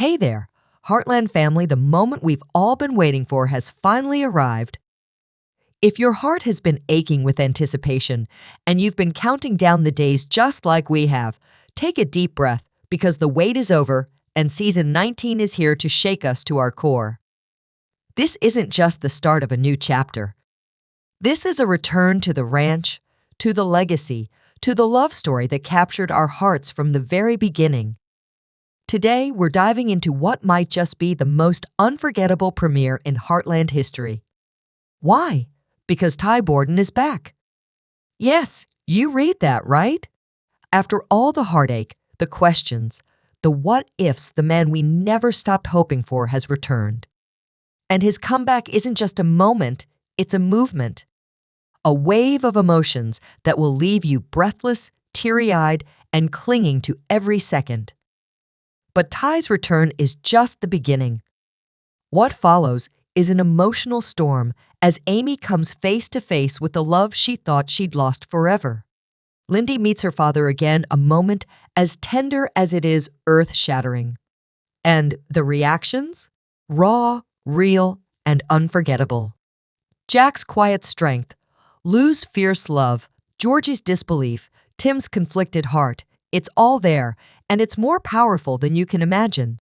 Hey there, Heartland family, the moment we've all been waiting for has finally arrived. If your heart has been aching with anticipation and you've been counting down the days just like we have, take a deep breath because the wait is over and season 19 is here to shake us to our core. This isn't just the start of a new chapter. This is a return to the ranch, to the legacy, to the love story that captured our hearts from the very beginning. Today, we're diving into what might just be the most unforgettable premiere in Heartland history. Why? Because Ty Borden is back. Yes, you read that, right? After all the heartache, the questions, the what-ifs, the man we never stopped hoping for has returned. And his comeback isn't just a moment, it's a movement. A wave of emotions that will leave you breathless, teary-eyed, and clinging to every second. But Ty's return is just the beginning. What follows is an emotional storm as Amy comes face to face with the love she thought she'd lost forever. Lindy meets her father again, a moment as tender as it is earth-shattering. And the reactions? Raw, real, and unforgettable. Jack's quiet strength, Lou's fierce love, Georgie's disbelief, Tim's conflicted heart, it's all there, and it's more powerful than you can imagine.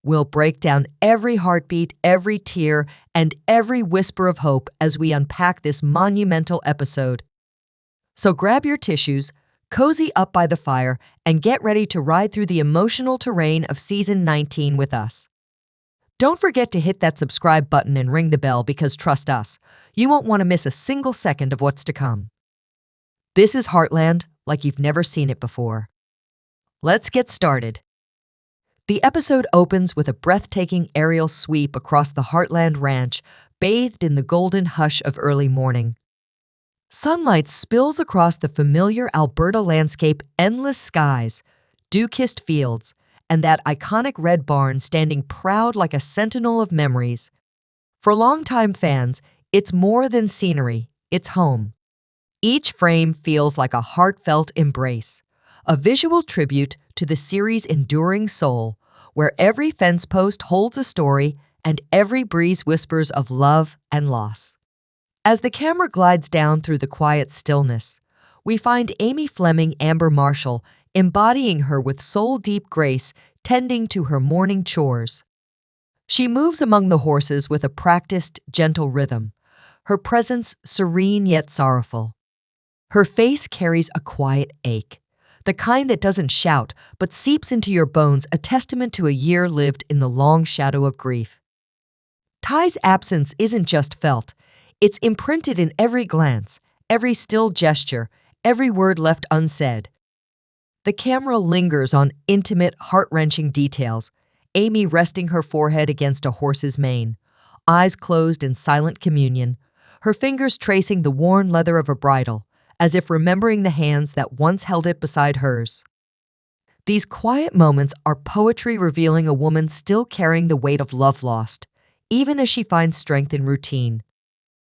We'll break down every heartbeat, every tear, and every whisper of hope as we unpack this monumental episode. So grab your tissues, cozy up by the fire, and get ready to ride through the emotional terrain of season 19 with us. Don't forget to hit that subscribe button and ring the bell because trust us, you won't want to miss a single second of what's to come. This is Heartland like you've never seen it before. Let's get started. The episode opens with a breathtaking aerial sweep across the Heartland Ranch, bathed in the golden hush of early morning. Sunlight spills across the familiar Alberta landscape, endless skies, dew-kissed fields, and that iconic red barn standing proud like a sentinel of memories. For longtime fans, it's more than scenery, it's home. Each frame feels like a heartfelt embrace, a visual tribute to the series' enduring soul, where every fence post holds a story and every breeze whispers of love and loss. As the camera glides down through the quiet stillness, we find Amy Fleming Amber Marshall embodying her with soul-deep grace, tending to her morning chores. She moves among the horses with a practiced, gentle rhythm, her presence serene yet sorrowful. Her face carries a quiet ache, the kind that doesn't shout but seeps into your bones, a testament to a year lived in the long shadow of grief. Ty's absence isn't just felt, it's imprinted in every glance, every still gesture, every word left unsaid. The camera lingers on intimate, heart-wrenching details, Amy resting her forehead against a horse's mane, eyes closed in silent communion, her fingers tracing the worn leather of a bridle, as if remembering the hands that once held it beside hers. These quiet moments are poetry revealing a woman still carrying the weight of love lost, even as she finds strength in routine.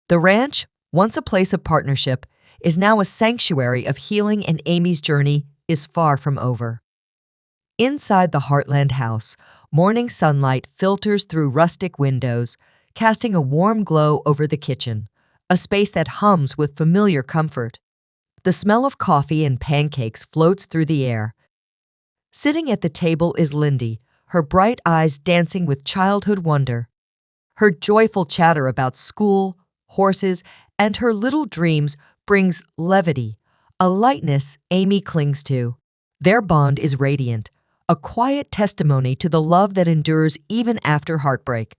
The ranch, once a place of partnership, is now a sanctuary of healing, and Amy's journey is far from over. Inside the Heartland house, morning sunlight filters through rustic windows, casting a warm glow over the kitchen, a space that hums with familiar comfort. The smell of coffee and pancakes floats through the air. Sitting at the table is Lindy, her bright eyes dancing with childhood wonder. Her joyful chatter about school, horses, and her little dreams brings levity, a lightness Amy clings to. Their bond is radiant, a quiet testimony to the love that endures even after heartbreak.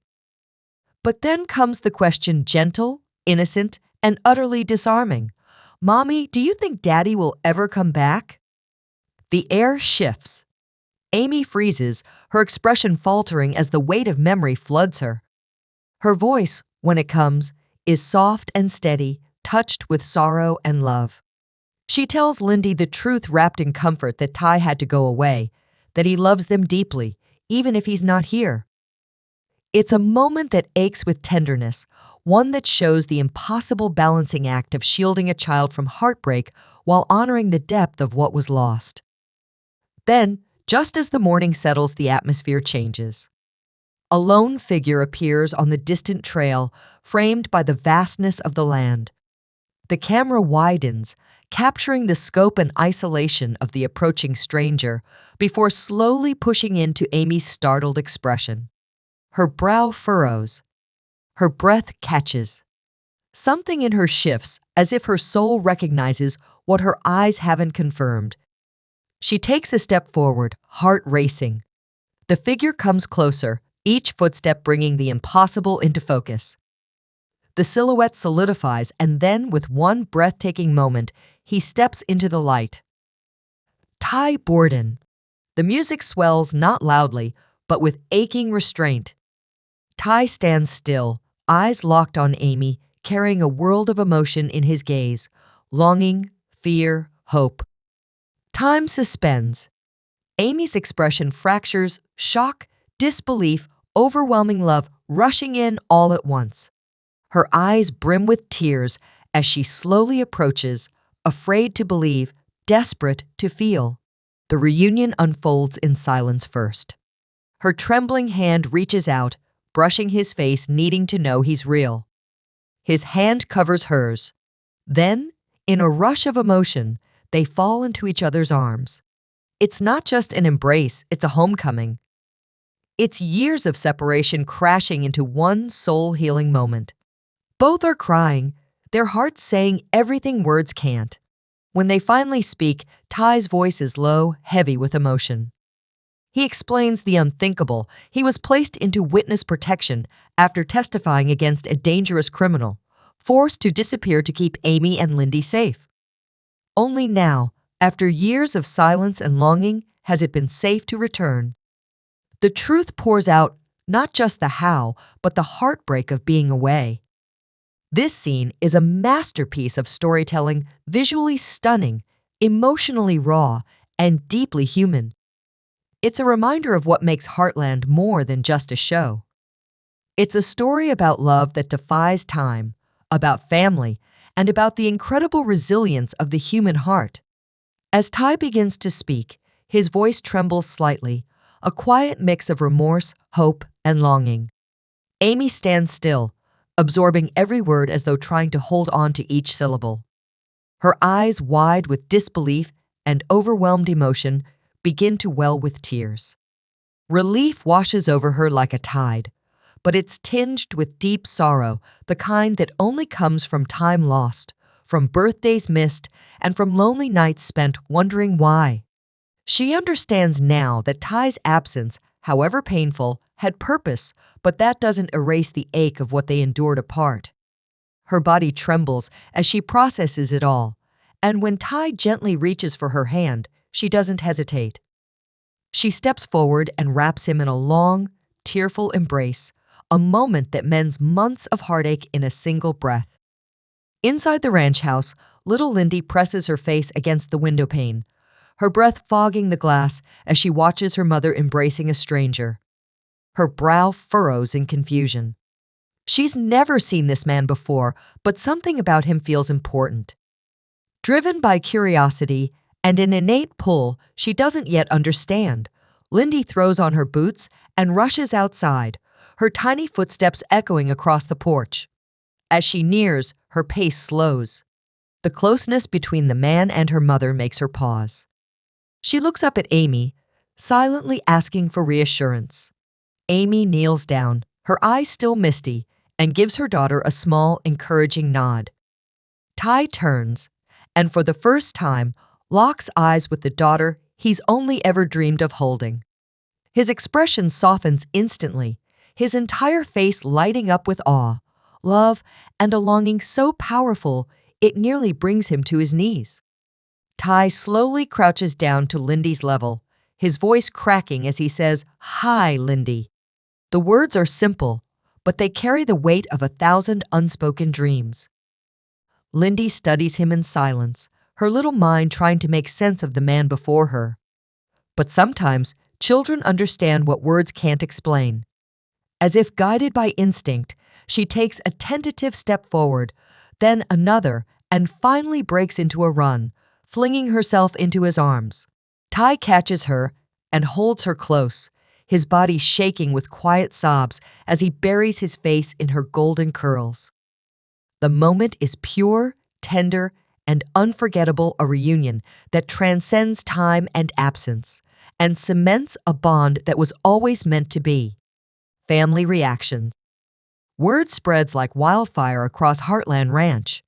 But then comes the question, gentle, innocent, and utterly disarming. Mommy, do you think Daddy will ever come back? The air shifts. Amy freezes, her expression faltering as the weight of memory floods her. Her voice, when it comes, is soft and steady, touched with sorrow and love. She tells Lindy the truth wrapped in comfort, that Ty had to go away, that he loves them deeply, even if he's not here. It's a moment that aches with tenderness, one that shows the impossible balancing act of shielding a child from heartbreak while honoring the depth of what was lost. Then, Just as the morning settles, the atmosphere changes. A lone figure appears on the distant trail, framed by the vastness of the land. The camera widens, capturing the scope and isolation of the approaching stranger before slowly pushing into Amy's startled expression. Her brow furrows. Her breath catches. Something in her shifts, as if her soul recognizes what her eyes haven't confirmed. She takes a step forward, heart racing. The figure comes closer, each footstep bringing the impossible into focus. The silhouette solidifies, and then, with one breathtaking moment, he steps into the light. Borden. The music swells not loudly, but with aching restraint. Ty stands still, eyes locked on Amy, carrying a world of emotion in his gaze, longing, fear, hope. Time suspends. Amy's expression fractures, shock, disbelief, overwhelming love rushing in all at once. Her eyes brim with tears as she slowly approaches, afraid to believe, desperate to feel. The reunion unfolds in silence first. Her trembling hand reaches out, brushing his face, needing to know he's real. His hand covers hers. Then, in a rush of emotion, they fall into each other's arms. It's not just an embrace, it's a homecoming. It's years of separation crashing into one soul-healing moment. Both are crying, their hearts saying everything words can't. When they finally speak, Ty's voice is low, heavy with emotion. He explains the unthinkable. He was placed into witness protection after testifying against a dangerous criminal, forced to disappear to keep Amy and Lindy safe. Only now, after years of silence and longing, has it been safe to return. The truth pours out, not just the how, but the heartbreak of being away. This scene is a masterpiece of storytelling, visually stunning, emotionally raw, and deeply human. It's a reminder of what makes Heartland more than just a show. It's a story about love that defies time, about family, and about the incredible resilience of the human heart. As Ty begins to speak, his voice trembles slightly, a quiet mix of remorse, hope, and longing. Amy stands still, absorbing every word as though trying to hold on to each syllable. Her eyes, wide with disbelief and overwhelmed emotion, begin to well with tears. Relief washes over her like a tide, but it's tinged with deep sorrow, the kind that only comes from time lost, from birthdays missed, and from lonely nights spent wondering why. She understands now that Ty's absence, however painful, had purpose, but that doesn't erase the ache of what they endured apart. Her body trembles as she processes it all, and when Ty gently reaches for her hand, she doesn't hesitate. She steps forward and wraps him in a long, tearful embrace, a moment that mends months of heartache in a single breath. Inside the ranch house, little Lindy presses her face against the window pane, her breath fogging the glass as she watches her mother embracing a stranger. Her brow furrows in confusion. She's never seen this man before, but something about him feels important. Driven by curiosity and an innate pull she doesn't yet understand, Lindy throws on her boots and rushes outside, her tiny footsteps echoing across the porch. As she nears, her pace slows. The closeness between the man and her mother makes her pause. She looks up at Amy, silently asking for reassurance. Amy kneels down, her eyes still misty, and gives her daughter a small, encouraging nod. Ty turns, and for the first time, locks eyes with the daughter he's only ever dreamed of holding. His expression softens instantly, his entire face lighting up with awe, love, and a longing so powerful it nearly brings him to his knees. Ty slowly crouches down to Lindy's level, his voice cracking as he says, "Hi, Lindy." The words are simple, but they carry the weight of 1,000 unspoken dreams. Lindy studies him in silence, her little mind trying to make sense of the man before her. But sometimes, children understand what words can't explain. As if guided by instinct, she takes a tentative step forward, then another, and finally breaks into a run, flinging herself into his arms. Ty catches her, and holds her close, his body shaking with quiet sobs as he buries his face in her golden curls. The moment is pure, tender, and unforgettable, a reunion that transcends time and absence and cements a bond that was always meant to be. Family reaction. Word spreads like wildfire across Heartland Ranch.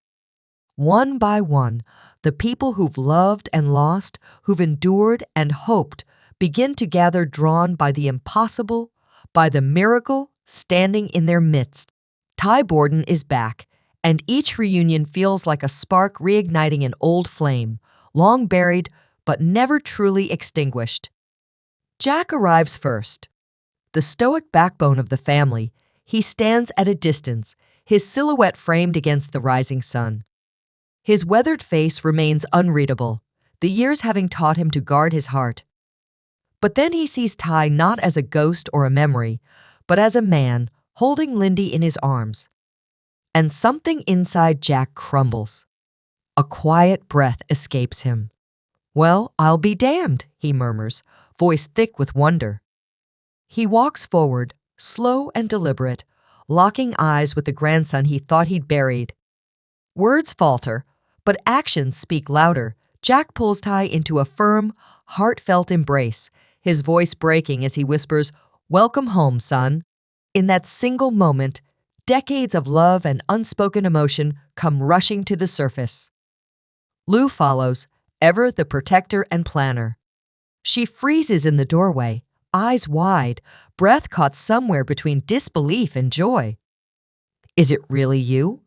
One by one, the people who've loved and lost, who've endured and hoped, begin to gather, drawn by the impossible, by the miracle standing in their midst. Borden is back, and each reunion feels like a spark reigniting an old flame, long buried but never truly extinguished. Jack arrives first. The stoic backbone of the family, he stands at a distance, his silhouette framed against the rising sun. His weathered face remains unreadable, the years having taught him to guard his heart. But then he sees Ty not as a ghost or a memory, but as a man holding Lindy in his arms. And something inside Jack crumbles. A quiet breath escapes him. "Well, I'll be damned," he murmurs, voice thick with wonder. He walks forward, slow and deliberate, locking eyes with the grandson he thought he'd buried. Words falter, but actions speak louder. Jack pulls Ty into a firm, heartfelt embrace, his voice breaking as he whispers, "Welcome home, son." In that single moment, decades of love and unspoken emotion come rushing to the surface. Lou follows, ever the protector and planner. She freezes in the doorway, eyes wide, breath caught somewhere between disbelief and joy. "Is it really you?"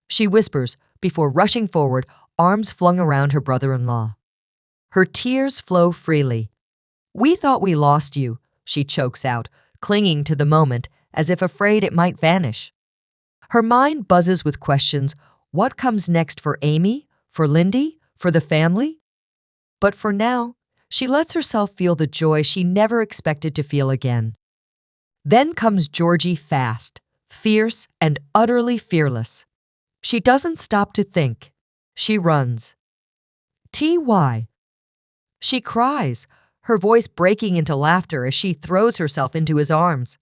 she whispers before rushing forward, arms flung around her brother-in-law. Her tears flow freely. "We thought we lost you," she chokes out, clinging to the moment as if afraid it might vanish. Her mind buzzes with questions. What comes next for Amy, for Lindy, for the family? But for now, she lets herself feel the joy she never expected to feel again. Then comes Georgie, fast, fierce, and utterly fearless. She doesn't stop to think. She runs. "Ty." She cries, her voice breaking into laughter as she throws herself into his arms.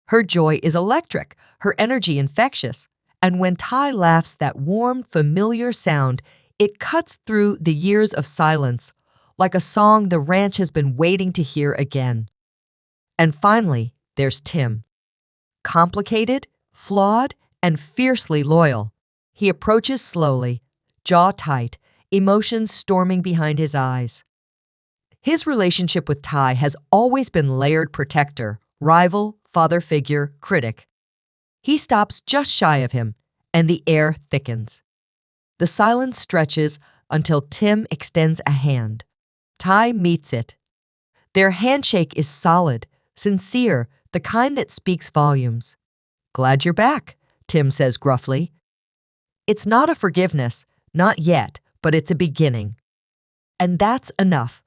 Her joy is electric, her energy infectious, and when Ty laughs, that warm, familiar sound, it cuts through the years of silence, like a song the ranch has been waiting to hear again. And finally, there's Tim. Complicated, flawed, and fiercely loyal. He approaches slowly, jaw tight, emotions storming behind his eyes. His relationship with Ty has always been layered: protector, rival, father figure, critic. He stops just shy of him, and the air thickens. The silence stretches until Tim extends a hand. Ty meets it. Their handshake is solid, sincere, the kind that speaks volumes. "Glad you're back," Tim says gruffly. It's not a forgiveness, not yet, but it's a beginning. And that's enough.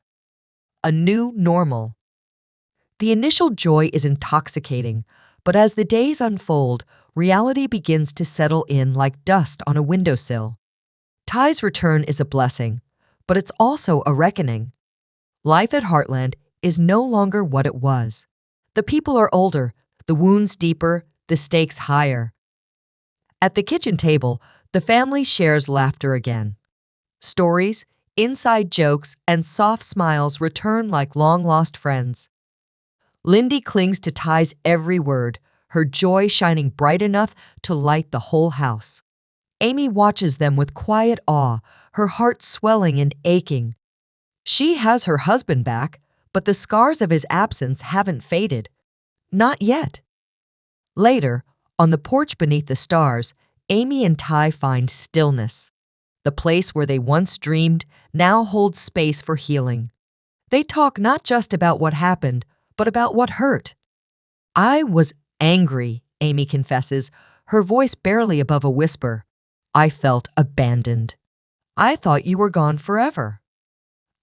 A new normal. The initial joy is intoxicating, but as the days unfold, reality begins to settle in like dust on a windowsill. Ty's return is a blessing, but it's also a reckoning. Life at Heartland is no longer what it was. The people are older, the wounds deeper, the stakes higher. At the kitchen table, the family shares laughter again. Stories, inside jokes, and soft smiles return like long-lost friends. Lindy clings to Ty's every word, her joy shining bright enough to light the whole house. Amy watches them with quiet awe, her heart swelling and aching. She has her husband back, but the scars of his absence haven't faded. Not yet. Later, on the porch beneath the stars, Amy and Ty find stillness. The place where they once dreamed now holds space for healing. They talk not just about what happened, but about what hurt. "I was angry," Amy confesses, her voice barely above a whisper. "I felt abandoned. I thought you were gone forever."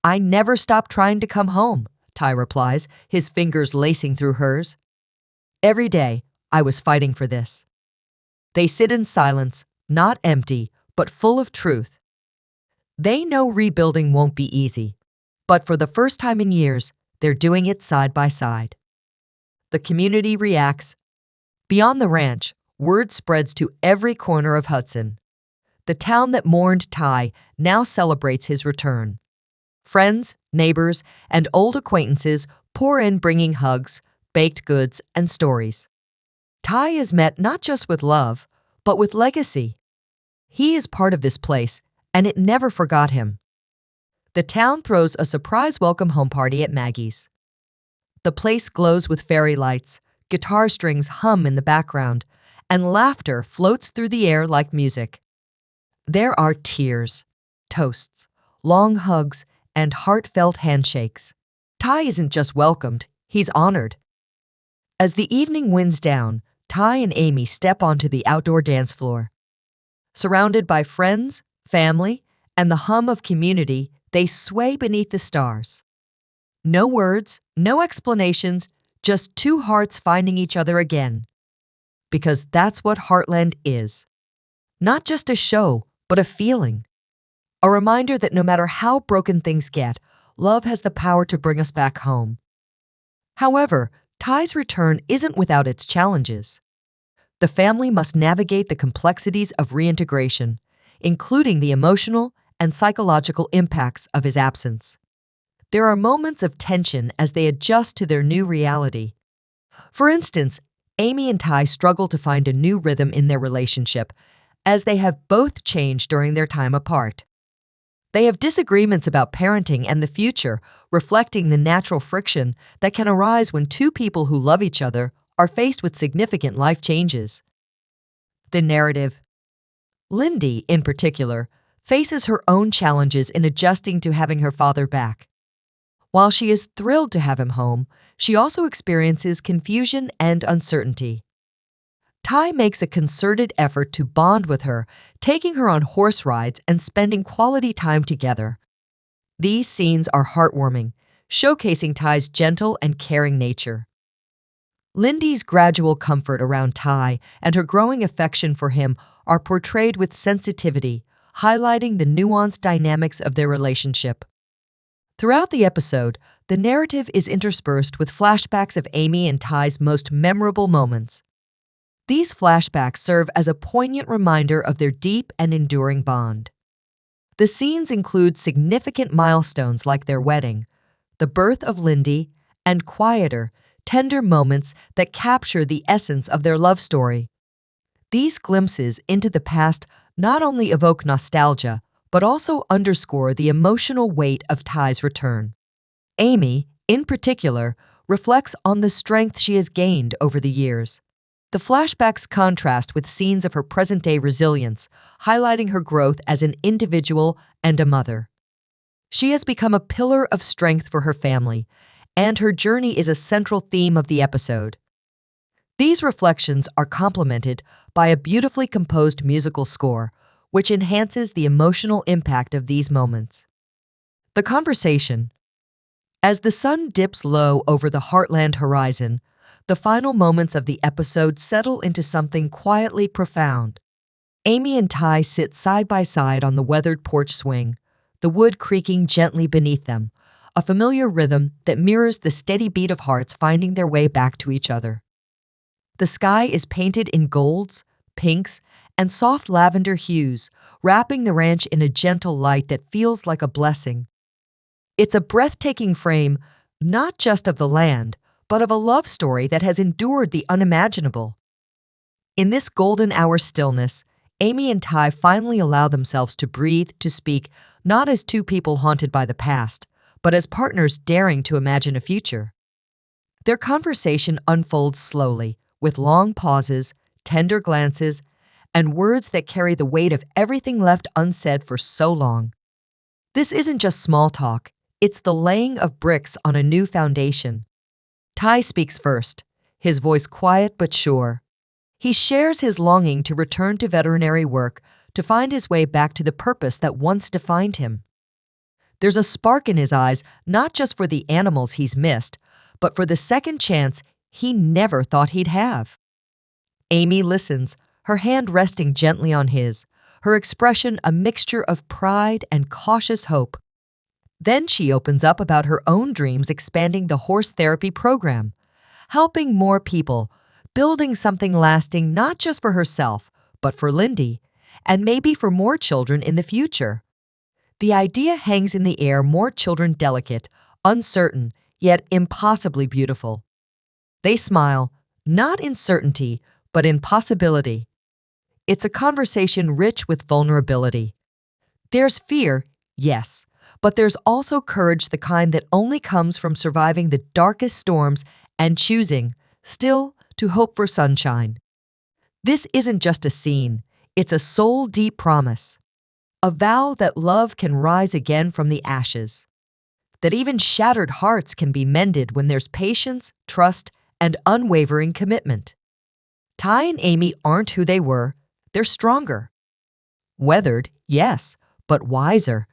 "I never stopped trying to come home," Ty replies, his fingers lacing through hers. "Every day, I was fighting for this." They sit in silence, not empty, but full of truth. They know rebuilding won't be easy, but for the first time in years, They're doing it side by side. The community reacts. Beyond the ranch, word spreads to every corner of Hudson. The town that mourned Ty now celebrates his return. Friends, neighbors, and old acquaintances pour in bringing hugs, baked goods, and stories. Ty is met not just with love, but with legacy. He is part of this place, and it never forgot him. The town throws a surprise welcome home party at Maggie's. The place glows with fairy lights, guitar strings hum in the background, and laughter floats through the air like music. There are tears, toasts, long hugs, and heartfelt handshakes. Ty isn't just welcomed, he's honored. As the evening winds down, Ty and Amy step onto the outdoor dance floor. Surrounded by friends, family, and the hum of community, they sway beneath the stars. No words, no explanations, just two hearts finding each other again. Because that's what Heartland is. Not just a show, but a feeling. A reminder that no matter how broken things get, love has the power to bring us back home. However, Ty's return isn't without its challenges. The family must navigate the complexities of reintegration, including the emotional and psychological impacts of his absence. There are moments of tension as they adjust to their new reality. For instance, Amy and Ty struggle to find a new rhythm in their relationship, as they have both changed during their time apart. They have disagreements about parenting and the future, reflecting the natural friction that can arise when two people who love each other are faced with significant life changes. The narrative. Lindy, in particular, faces her own challenges in adjusting to having her father back. While she is thrilled to have him home, she also experiences confusion and uncertainty. Ty makes a concerted effort to bond with her, taking her on horse rides and spending quality time together. These scenes are heartwarming, showcasing Ty's gentle and caring nature. Lindy's gradual comfort around Ty and her growing affection for him are portrayed with sensitivity, highlighting the nuanced dynamics of their relationship. Throughout the episode, the narrative is interspersed with flashbacks of Amy and Ty's most memorable moments. These flashbacks serve as a poignant reminder of their deep and enduring bond. The scenes include significant milestones like their wedding, the birth of Lindy, and quieter, tender moments that capture the essence of their love story. These glimpses into the past not only evoke nostalgia, but also underscore the emotional weight of Ty's return. Amy, in particular, reflects on the strength she has gained over the years. The flashbacks contrast with scenes of her present-day resilience, highlighting her growth as an individual and a mother. She has become a pillar of strength for her family, and her journey is a central theme of the episode. These reflections are complemented by a beautifully composed musical score, which enhances the emotional impact of these moments. The conversation. As the sun dips low over the Heartland horizon, the final moments of the episode settle into something quietly profound. Amy and Ty sit side by side on the weathered porch swing, the wood creaking gently beneath them, a familiar rhythm that mirrors the steady beat of hearts finding their way back to each other. The sky is painted in golds, pinks, and soft lavender hues, wrapping the ranch in a gentle light that feels like a blessing. It's a breathtaking frame, not just of the land, but of a love story that has endured the unimaginable. In this golden hour stillness, Amy and Ty finally allow themselves to breathe, to speak, not as two people haunted by the past, but as partners daring to imagine a future. Their conversation unfolds slowly, with long pauses, tender glances, and words that carry the weight of everything left unsaid for so long. This isn't just small talk, it's the laying of bricks on a new foundation. Ty speaks first, his voice quiet but sure. He shares his longing to return to veterinary work, to find his way back to the purpose that once defined him. There's a spark in his eyes, not just for the animals he's missed, but for the second chance he never thought he'd have. Amy listens, her hand resting gently on his, her expression a mixture of pride and cautious hope. Then she opens up about her own dreams expanding the horse therapy program, helping more people, building something lasting not just for herself, but for Lindy, and maybe for more children in the future. The idea hangs in the air, more children delicate, uncertain, yet impossibly beautiful. They smile, not in certainty, but in possibility. It's a conversation rich with vulnerability. There's fear, yes, but there's also courage, the kind that only comes from surviving the darkest storms and choosing, still, to hope for sunshine. This isn't just a scene, it's a soul-deep promise. A vow that love can rise again from the ashes. That even shattered hearts can be mended when there's patience, trust, and unwavering commitment. Ty and Amy aren't who they were, they're stronger. Weathered, yes, but wiser.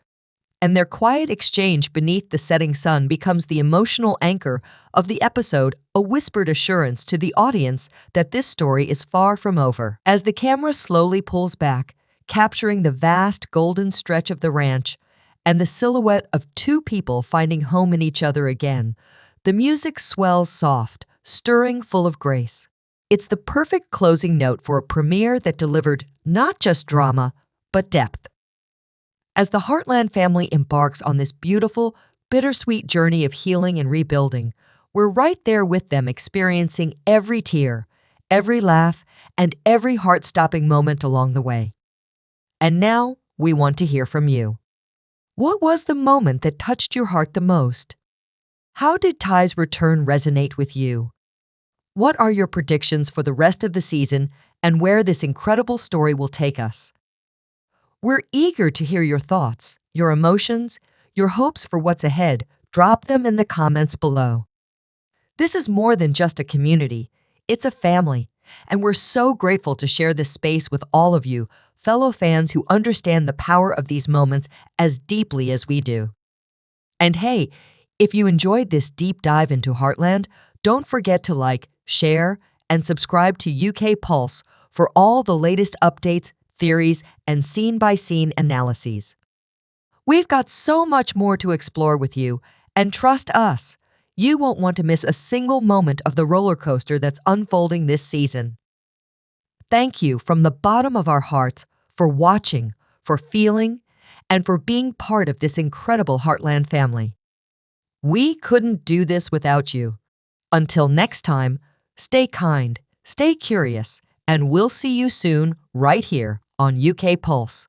And their quiet exchange beneath the setting sun becomes the emotional anchor of the episode, a whispered assurance to the audience that this story is far from over. As the camera slowly pulls back, capturing the vast golden stretch of the ranch and the silhouette of two people finding home in each other again, the music swells soft, stirring, full of grace. It's the perfect closing note for a premiere that delivered not just drama, but depth. As the Heartland family embarks on this beautiful, bittersweet journey of healing and rebuilding, we're right there with them, experiencing every tear, every laugh, and every heart-stopping moment along the way. And now, we want to hear from you. What was the moment that touched your heart the most? How did Ty's return resonate with you? What are your predictions for the rest of the season and where this incredible story will take us? We're eager to hear your thoughts, your emotions, your hopes for what's ahead. Drop them in the comments below. This is more than just a community, it's a family, and we're so grateful to share this space with all of you, fellow fans who understand the power of these moments as deeply as we do. And hey, if you enjoyed this deep dive into Heartland, don't forget to like, share, and subscribe to UK Pulse for all the latest updates, theories, and scene-by-scene analyses. We've got so much more to explore with you, and trust us, you won't want to miss a single moment of the roller coaster that's unfolding this season. Thank you from the bottom of our hearts for watching, for feeling, and for being part of this incredible Heartland family. We couldn't do this without you. Until next time, stay kind, stay curious, and we'll see you soon right here on UK Pulse.